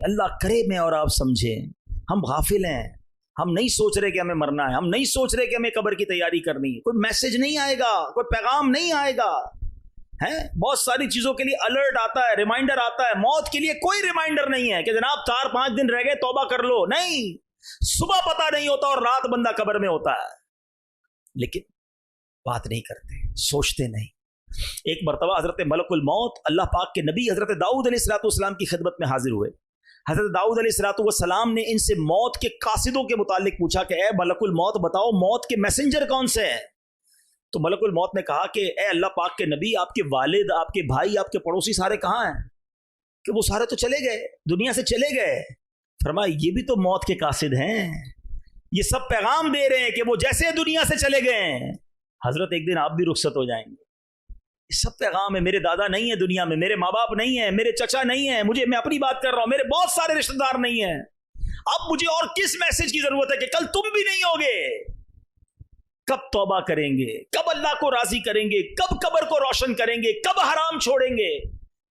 अल्लाह करे मैं और आप समझें, हम गाफिल हैं, हम नहीं सोच रहे कि हमें मरना है, हम नहीं सोच रहे कि हमें कब्र की तैयारी करनी है। कोई मैसेज नहीं आएगा, कोई पैगाम नहीं आएगा, है बहुत सारी चीजों के लिए अलर्ट आता है, रिमाइंडर आता है। मौत के लिए कोई रिमाइंडर नहीं है कि जनाब 4-5 दिन रह गए तौबा कर लो, नहीं। सुबह पता नहीं होता और रात बंदा कब्र में होता है, लेकिन बात नहीं करते, सोचते नहीं। एक मरतबा हजरत मलकुल मौत अल्लाह पाक के नबी हजरत दाऊद अलैहिस्सलाम की खिदमत में हाजिर हुए। हजरत दाऊद अलैहिस्सलाम ने इनसे मौत के कासिदों के मुतालिक पूछा कि ए मलकुल मौत बताओ, मौत के मैसेंजर कौन से हैं? तो मलकुल मौत ने कहा कि ए अल्लाह पाक के नबी, आपके वालिद, आपके भाई, आपके पड़ोसी सारे कहाँ हैं? कि वो सारे तो चले गए, दुनिया से चले गए। फरमाया ये भी तो मौत के कासिद हैं, ये सब पैगाम दे रहे हैं कि वो जैसे दुनिया से चले गए हजरत एक दिन आप भी रुखसत हो जाएंगे। ये सब पैगाम है। मेरे दादा नहीं है दुनिया में, मेरे माँ बाप नहीं है, मेरे चचा नहीं है, मैं अपनी बात कर रहा हूं, मेरे बहुत सारे रिश्तेदार नहीं है। अब मुझे और किस मैसेज की जरूरत है कि कल तुम भी नहीं होगे? कब तौबा करेंगे, कब अल्लाह को राजी करेंगे, कब कब्र को रोशन करेंगे, कब हराम छोड़ेंगे,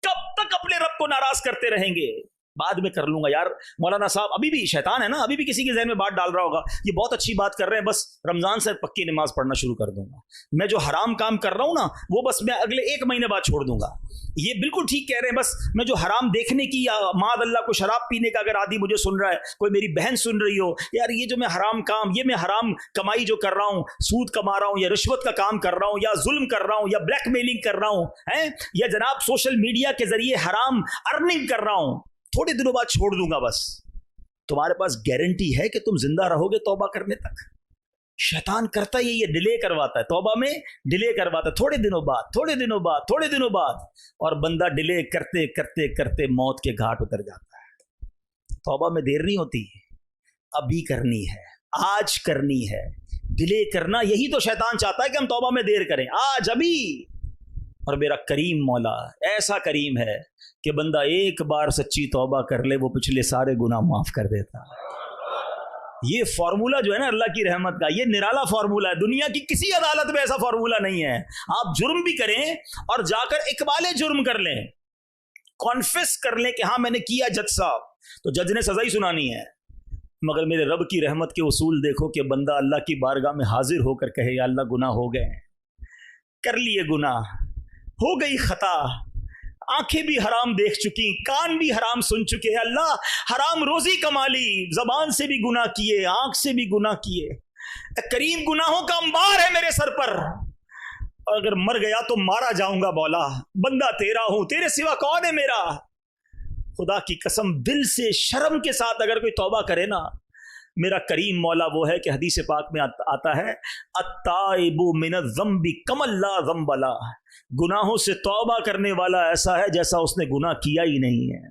कब तक अपने रब को नाराज करते रहेंगे? बाद में कर लूंगा यार। मौलाना साहब अभी भी शैतान है ना, अभी भी किसी के जहन में बात डाल रहा होगा, ये बहुत अच्छी बात कर रहे हैं, बस रमजान से पक्की नमाज पढ़ना शुरू कर दूंगा, मैं जो हराम काम कर रहा हूं ना वो बस मैं अगले 1 महीने बाद छोड़ दूंगा। ये बिल्कुल ठीक कह रहे हैं, बस मैं जो हराम देखने की या माद अल्लाह को शराब पीने का अगर आदि मुझे सुन रहा है, कोई मेरी बहन सुन रही हो, यार ये जो मैं हराम काम, ये मैं हराम कमाई जो कर रहा हूँ, सूद कमा रहा हूँ या रिश्वत का काम कर रहा हूँ या जुल्म कर रहा हूँ या ब्लैकमेलिंग कर रहा हूँ, है या जनाब सोशल मीडिया के जरिए हराम अर्निंग कर रहा हूँ, थोड़े दिनों बाद छोड़ दूंगा। बस तुम्हारे पास गारंटी है कि तुम जिंदा रहोगे तौबा करने तक? शैतान करता ही ये डिले करवाता है, तौबा में डिले करवाता है, थोड़े दिनों बाद, थोड़े दिनों बाद, थोड़े दिनों बाद, और बंदा डिले करते करते करते मौत के घाट उतर जाता है। तौबा में देर नहीं होती, अभी करनी है, आज करनी है। डिले करना, यही तो शैतान चाहता है कि हम तौबा में देर करें, आज अभी। और मेरा करीम मौला ऐसा करीम है कि बंदा एक बार सच्ची तौबा कर ले, वो पिछले सारे गुनाह माफ कर देता है। ये फॉर्मूला जो है ना अल्लाह की रहमत का, ये निराला फॉर्मूला है, दुनिया की किसी अदालत में ऐसा फॉर्मूला नहीं है। आप जुर्म भी करें और जाकर इकबाले जुर्म कर लें, कॉन्फेस कर लें कि हाँ मैंने किया जज साहब, तो जज ने सजा ही सुनानी है। मगर मेरे रब की रहमत के उसूल देखो कि बंदा अल्लाह की बारगाह में हाजिर होकर कहे या अल्लाह गुनाह हो गए, कर लिए गुनाह, हो गई खता, आंखें भी हराम देख चुकी, कान भी हराम सुन चुके हैं, अल्लाह हराम रोजी कमा ली, जबान से भी गुनाह किए, आंख से भी गुनाह किए, करीम गुनाहों का अंबार है मेरे सर पर, और अगर मर गया तो मारा जाऊंगा मौला, बंदा तेरा हूं, तेरे सिवा कौन है मेरा? खुदा की कसम दिल से शर्म के साथ अगर कोई तौबा करे ना, मेरा करीम मौला वो है कि हदीस पाक में आता है, अत्ताइबु मिनज़ ज़म्बि कमल्ला ज़म्बला, गुनाहों से तौबा करने वाला ऐसा है जैसा उसने गुनाह किया ही नहीं है।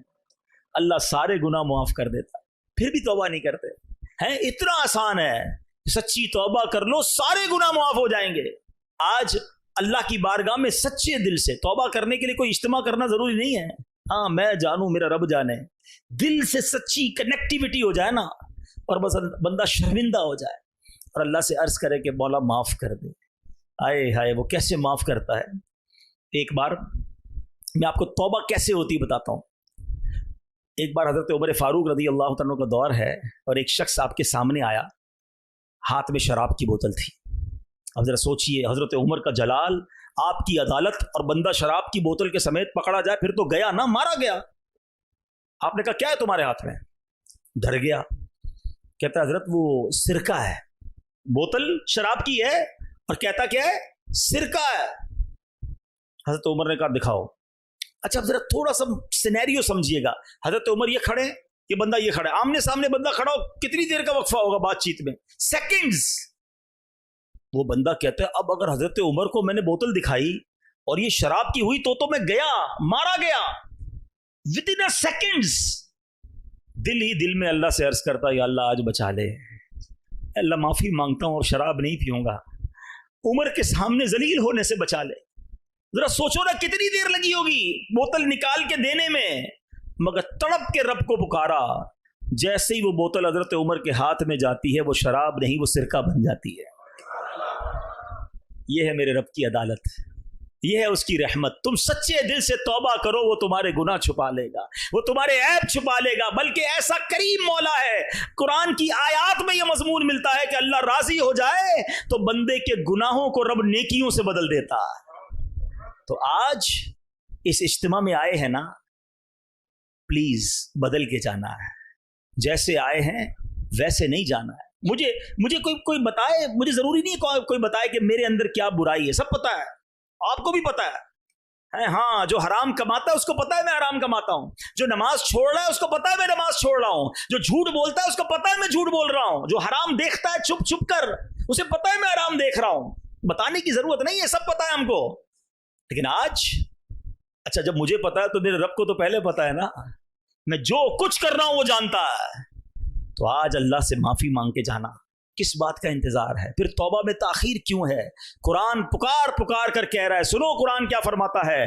अल्लाह सारे गुनाह माफ कर देता, फिर भी तौबा नहीं करते हैं। इतना आसान है, सच्ची तौबा कर लो, सारे गुनाह माफ हो जाएंगे। आज अल्लाह की बारगाह में सच्चे दिल से तौबा करने के लिए कोई इज्तिमा करना जरूरी नहीं है। हाँ मैं जानू, मेरा रब जाने, दिल से सच्ची कनेक्टिविटी हो जाए ना, और बस बंदा शर्मिंदा हो जाए और अल्लाह से अर्ज करे कि मौला माफ कर दे। आए हाय, वो कैसे माफ करता है। एक बार मैं आपको तौबा कैसे होती बताता हूँ। एक बार हजरत उमर फारूक रज़ी अल्लाह तआला का दौर है और एक शख्स आपके सामने आया, हाथ में शराब की बोतल थी। अब जरा सोचिए, हजरत उमर का जलाल, आपकी अदालत, और बंदा शराब की बोतल के समेत पकड़ा जाए, फिर तो गया ना, मारा गया। आपने कहा क्या है तुम्हारे हाथ में? डर गया, कहता है हजरत वो सिरका है, बोतल शराब की है और कहता क्या है? सिरका है। हजरत उमर ने कहा दिखाओ। अच्छा अब जरा थोड़ा सा सिनेरियो समझिएगा, हजरत उमर ये खड़े, ये बंदा ये खड़ा है, आमने सामने बंदा खड़ा हो, कितनी देर का वक्फा होगा बातचीत में? सेकंड्स। वो बंदा कहता है अब अगर हजरत उमर को मैंने बोतल दिखाई और ये शराब की हुई तो मैं गया, मारा गया विद इन अ सेकंड्स। दिल ही दिल में अल्लाह से अर्ज करता है या अल्लाह आज बचा ले, अल्लाह माफी मांगता हूं और शराब नहीं पीऊंगा, उमर के सामने जलील होने से बचा ले। जरा सोचो ना कितनी देर लगी होगी बोतल निकाल के देने में, मगर तड़प के रब को पुकारा, जैसे ही वो बोतल हजरत उमर के हाथ में जाती है, वो शराब नहीं वो सिरका बन जाती है। ये है मेरे रब की अदालत, यह है उसकी रहमत। तुम सच्चे दिल से तौबा करो, वो तुम्हारे गुनाह छुपा लेगा, वो तुम्हारे ऐब छुपा लेगा। बल्कि ऐसा करीम मौला है, कुरान की आयत में यह मजमून मिलता है कि अल्लाह राजी हो जाए तो बंदे के गुनाहों को रब नेकियों से बदल देता है। तो आज इस इज्तिमा में आए हैं ना, प्लीज बदल के जाना है। जैसे आए हैं वैसे नहीं जाना है। मुझे कोई बताए, मुझे जरूरी नहीं है कोई बताए कि मेरे अंदर क्या बुराई है। सब पता है, आपको भी पता है। हाँ, जो हराम कमाता है उसको पता है मैं हराम कमाता हूं, जो नमाज छोड़ रहा है उसको पता है मैं नमाज छोड़ रहा हूं, जो झूठ बोलता है उसको पता है मैं झूठ बोल रहा हूं, जो हराम देखता है छुप छुप कर उसे पता है मैं हराम देख रहा हूं। बताने की जरूरत नहीं है, सब पता है हमको। लेकिन आज अच्छा, जब मुझे पता है तो मेरे रब को तो पहले पता है ना, मैं जो कुछ कर रहा हूं वो जानता है। तो आज अल्लाह से माफी मांग के जाना, किस बात का इंतजार है? फिर तौबा में ताखीर क्यों है? कुरान पुकार पुकार कर कह रहा है, सुनो कुरान क्या फरमाता है।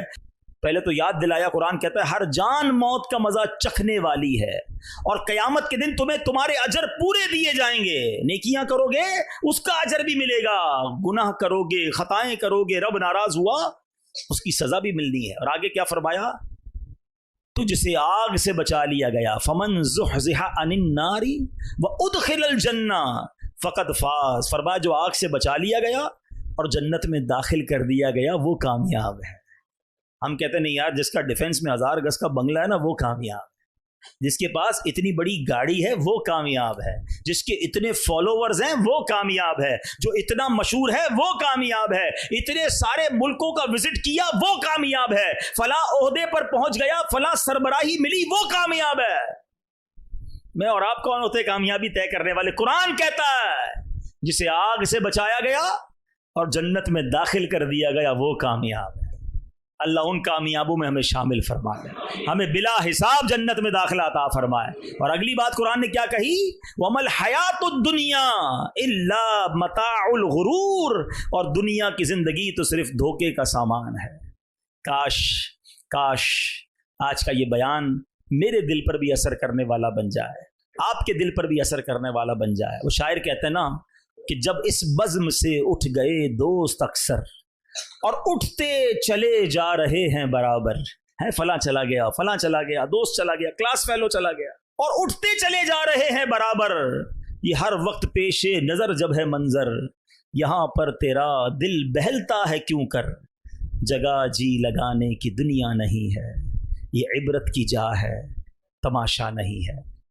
पहले तो याद दिलाया, कुरान कहता है हर जान मौत का मजा चखने वाली है और कयामत के दिन तुम्हें तुम्हारे अजर पूरे दिए जाएंगे। नेकियां करोगे उसका अजर भी मिलेगा, गुनाह करोगे, खताएं करोगे, रब नाराज हुआ उसकी सजा भी मिलनी है। और आगे क्या फरमाया, तुझसे आग से बचा लिया गया, फमन ज़ुहज़िहा अनिन नारी व उदखिलल जन्ना फ़क़द फ़ाज़। फरमाया जो आग से बचा लिया गया और जन्नत में दाखिल कर दिया गया वो कामयाब है। हम कहते नहीं यार, जिसका डिफेंस में 1000 गज का बंगला है ना वो कामयाब है, जिसके पास इतनी बड़ी गाड़ी है वो कामयाब है, जिसके इतने फॉलोवर्स हैं वो कामयाब है, जो इतना मशहूर है वो कामयाब है, इतने सारे मुल्कों का विजिट किया वो कामयाब है, फला ओहदे पर पहुंच गया, फला सरबराही मिली वो कामयाब है। मैं और आप कौन होते कामयाबी तय करने वाले? कुरान कहता है जिसे आग से बचाया गया और जन्नत में दाखिल कर दिया गया वो कामयाब है। अल्लाह उन कामयाबों में हमें शामिल फरमा दे, हमें बिला हिसाब जन्नत में दाखिला अता फरमाए। और अगली बात कुरान ने क्या कही, वमल हयातुद दुनिया इल्ला मताउल गुरूर, और दुनिया की जिंदगी तो सिर्फ धोखे का सामान है। काश काश आज का ये बयान मेरे दिल पर भी असर करने वाला बन जाए, आपके दिल पर भी असर करने वाला बन जाए। वो शायर कहते हैं ना कि जब इस बज़्म से उठ गए दोस्त अक्सर और उठते चले जा रहे हैं बराबर, है फला चला गया, फला चला गया, दोस्त चला गया, क्लास फेलो चला गया, और उठते चले जा रहे हैं बराबर। ये हर वक्त पेशे नजर जब है मंजर, यहां पर तेरा दिल बहलता है क्यों कर। जगह जी लगाने की दुनिया नहीं है, ये इबरत की जा है, तमाशा नहीं है।